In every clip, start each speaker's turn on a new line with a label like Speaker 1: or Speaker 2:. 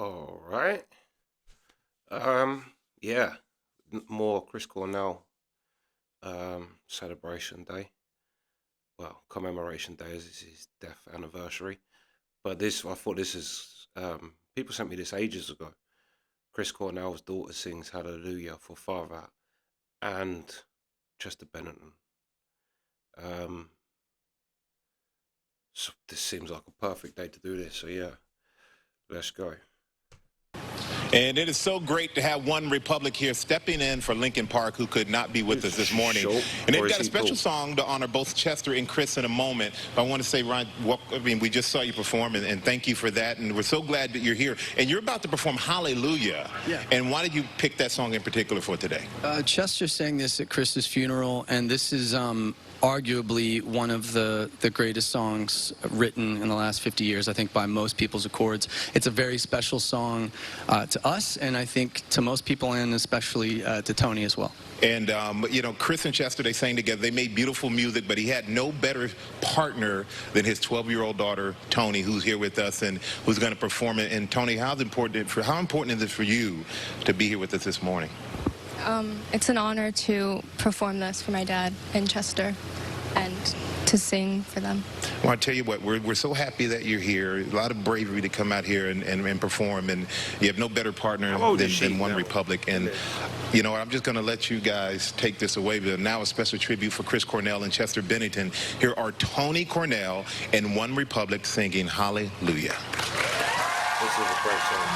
Speaker 1: All right. Um, yeah, more Chris Cornell celebration day. Well, commemoration day as it's his death anniversary. But this, I thought this is people sent me this ages ago. Chris Cornell's daughter sings Hallelujah for Father and Chester Bennington. Um, so this seems like a perfect day to do this. So yeah, let's go.
Speaker 2: And it is so great to have One Republic here stepping in for Lincoln Park, who could not be with us this morning.
Speaker 1: Short,
Speaker 2: And
Speaker 1: or
Speaker 2: they've
Speaker 1: is
Speaker 2: got a
Speaker 1: he
Speaker 2: special
Speaker 1: tall?
Speaker 2: song to honor both Chester and Chris in a moment. But I want to say, Ryan, we just saw you perform, and thank you for that. And we're so glad that you're here. And you're about to perform Hallelujah.
Speaker 3: Yeah.
Speaker 2: And why did you pick that song in particular for today?
Speaker 3: Chester sang this at Chris's funeral, and this is arguably one of the greatest songs written in the last 50 years, I think, by most people's accords. It's a very special song to us, and I think to most people, and especially to Tony as well.
Speaker 2: And, Chris and Chester, they sang together. They made beautiful music, but he had no better partner than his 12-year-old daughter, Tony, who's here with us and who's going to perform it. And, Tony, how important is it for you to be here with us this morning?
Speaker 4: It's an honor to perform this for my dad and Chester and to sing for them.
Speaker 2: Well, I tell you what, we're so happy that you're here. A lot of bravery to come out here and perform, and you have no better partner than One Republic. And, I'm just going to let you guys take this away. But now a special tribute for Chris Cornell and Chester Bennington. Here are Tony Cornell and One Republic singing Hallelujah.
Speaker 1: This is a great song.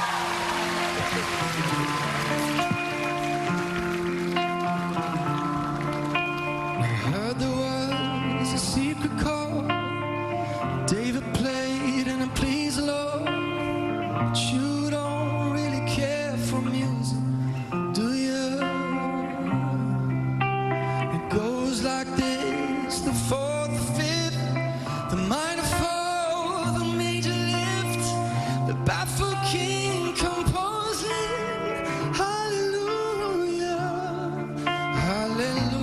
Speaker 5: Heard the words, a secret chord David played and it pleased the Lord. But you don't really care for music, do you? It goes like this: the fourth, the fifth, the minor fall, the major lift, the baffled king composing hallelujah, hallelujah.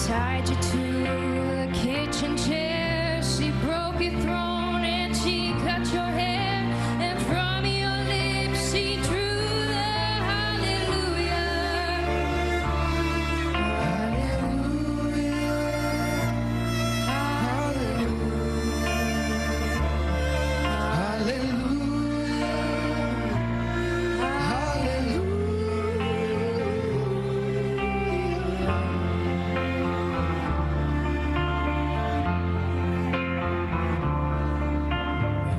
Speaker 6: Tied you to the kitchen chair. She broke your throne and she cut your hair. And from your lips she drew the hallelujah. Hallelujah.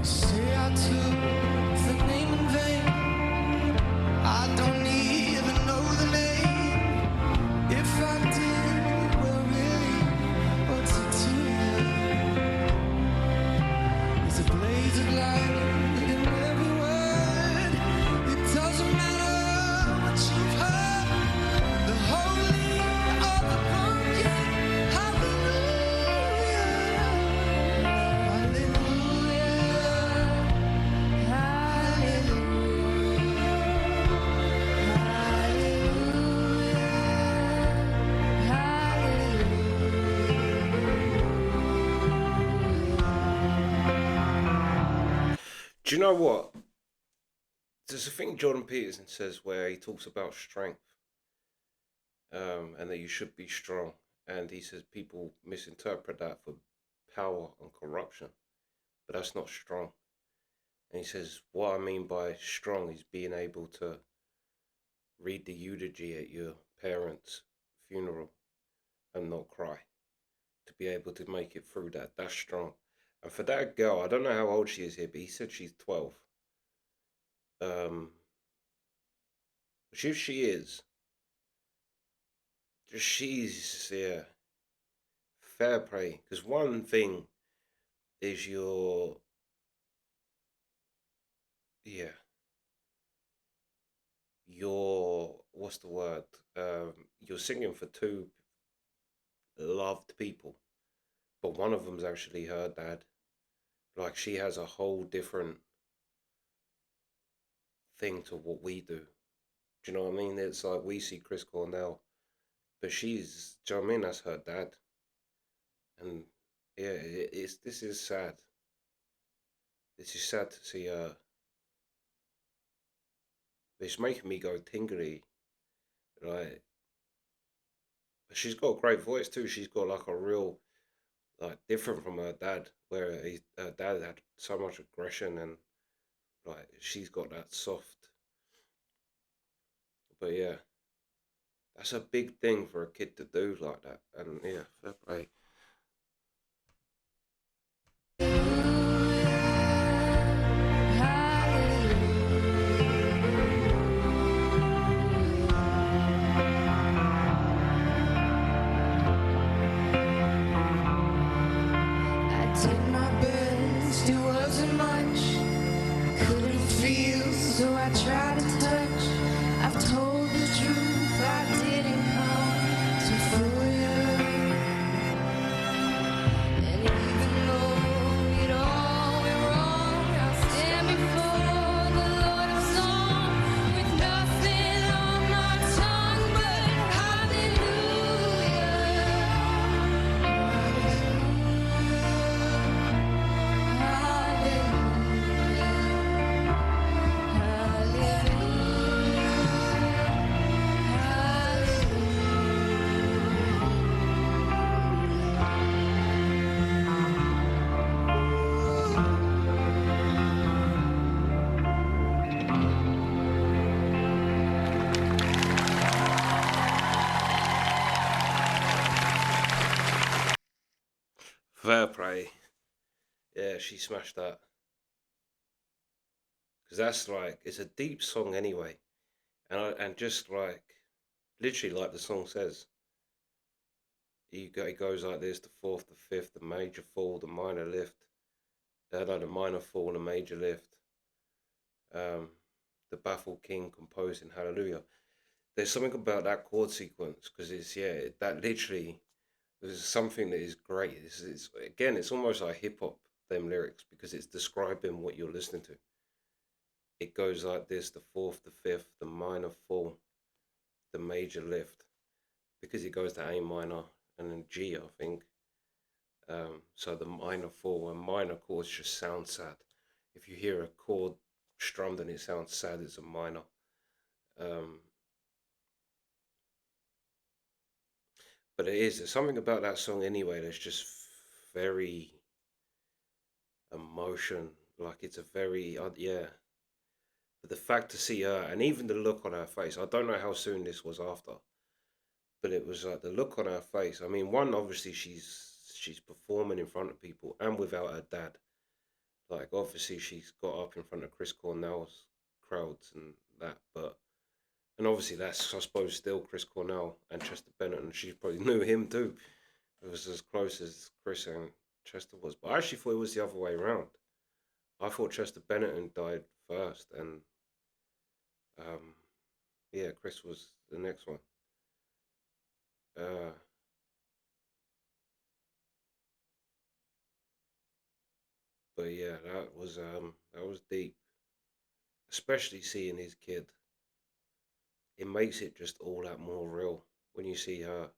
Speaker 5: Say I took the name in vain. I don't even know the name. If I did, well, really, what's it to you? There's a blaze of light in every word. It doesn't matter what you've heard. The holy of the broken. Hallelujah.
Speaker 1: Do you know what? There's a thing Jordan Peterson says where he talks about strength, and that you should be strong. And he says people misinterpret that for power and corruption, but that's not strong. And he says what I mean by strong is being able to read the eulogy at your parents' funeral and not cry. To be able to make it through that, that's strong. And for that girl, I don't know how old she is here, but he said she's 12. If she is, she's, yeah, fair play. Because one thing is your, yeah, your, what's the word? You're singing for two loved people, but one of them's actually her dad. Like, she has a whole different thing to what we do. Do you know what I mean? It's like we see Chris Cornell, but she's, do you know what I mean? That's her dad. And yeah, this is sad. This is sad to see her. It's making me go tingly. Like, but she's got a great voice too. She's got like a real, like, different from her dad, where her dad had so much aggression, and like she's got that soft. But yeah, that's a big thing for a kid to do like that. And yeah, fair play.
Speaker 5: I did my best, it wasn't much. Couldn't feel, so I tried to touch. I've told the truth, I didn't come to fool you. And even though it all went wrong, I'll stand before the Lord of song with nothing on my tongue but
Speaker 1: Fair play. Yeah, she smashed that. Because that's like, it's a deep song anyway. And just like, literally like the song says, it goes like this: the fourth, the fifth, the major fall, the minor lift. The minor fall, the major lift. The baffled king composing hallelujah. There's something about that chord sequence, because it's, yeah, that literally is something that is great. It's again, it's almost like hip hop, them lyrics, because it's describing what you're listening to. It goes like this: the fourth, the fifth, the minor fall, the major lift, because it goes to A minor and then G, I think. So the minor fall, and minor chords just sound sad. If you hear a chord strummed and it sounds sad, it's a minor. Um, but there's something about that song anyway that's just very emotion. Like, it's a very, yeah. But the fact to see her, and even the look on her face, I don't know how soon this was after, but it was like the look on her face. I mean, one, obviously she's performing in front of people and without her dad. Like, obviously she's got up in front of Chris Cornell's crowds and that, but, and obviously that's, I suppose, still Chris Cornell and Chester Bennington, and she probably knew him too. It was as close as Chris and Chester was. But I actually thought it was the other way around. I thought Chester Bennington died first, and um, yeah, Chris was the next one. Uh, but yeah, that was deep, especially seeing his kid. It makes it just all that more real when you see her,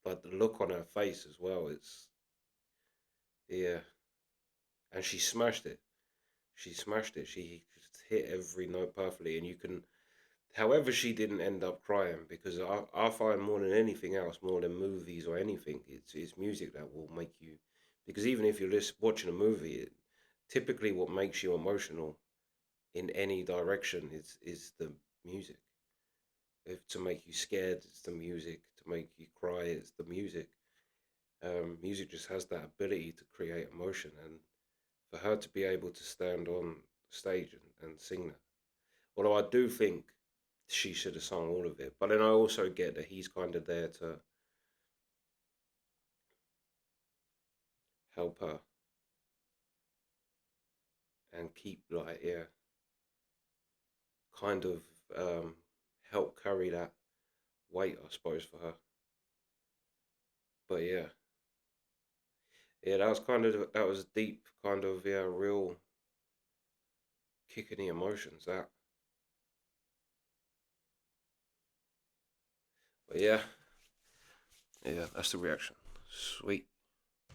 Speaker 1: like the look on her face as well. It's, yeah, and she smashed it. She smashed it. She just hit every note perfectly, and you can. However, she didn't end up crying, because I find more than anything else, more than movies or anything, it's music that will make you. Because even if you're watching a movie, typically what makes you emotional in any direction is the music. If to make you scared, it's the music. To make you cry, it's the music. Music just has that ability to create emotion, and for her to be able to stand on stage and sing that. Although I do think she should have sung all of it, but then I also get that he's kind of there to help her. and keep like kind of help carry that weight, I suppose, for her. But yeah, that was that was deep, kind of real kick in the emotions. That, but yeah, that's the reaction. Sweet.